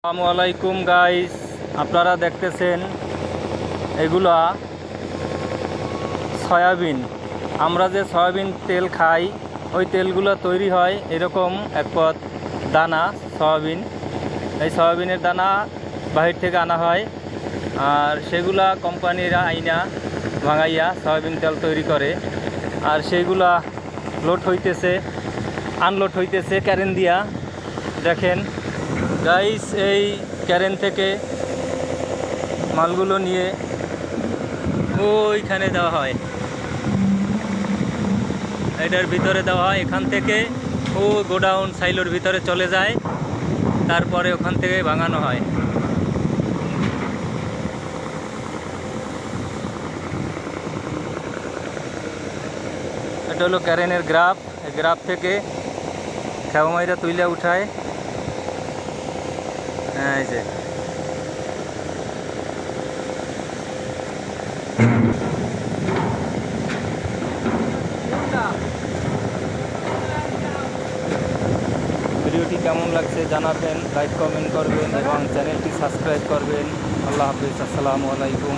আসসালামু আলাইকুম গাইস, আপনারা দেখতেছেন এগুলা সয়াবিন। আমরা যে সয়াবিন তেল খাই ওই তেলগুলো তৈরি হয় এরকম এক পদ দানা সয়াবিন। এই সয়াবিনের দানা বাহির থেকে আনা হয়, আর সেগুলা কোম্পানিরা আইনা ভাঙাইয়া সয়াবিন তেল তৈরি করে। আর সেইগুলা লোড হইতেছে, আনলোড হইতেছে ক্যারেন দিয়া। দেখেন গাইস, এই ক্যারেন থেকে মালগুলো নিয়ে ওইখানে দেওয়া হয়, এটার ভিতরে দেওয়া হয়। এখান থেকে ও গোডাউন সাইলোর ভিতরে চলে যায়, তারপরে ওখান থেকে ভাঙানো হয়। এটা হলো ক্যারেনের গ্রাফ। এই গ্রাফ থেকে খেওয়ামাইরা তুইলা উঠায়। হ্যাঁ, এই যে ভিডিওটি কেমন লাগছে জানাবেন, লাইক কমেন্ট করবেন এবং চ্যানেলটি সাবস্ক্রাইব করবেন। আল্লাহ হাফিজ, আসসালামু আলাইকুম।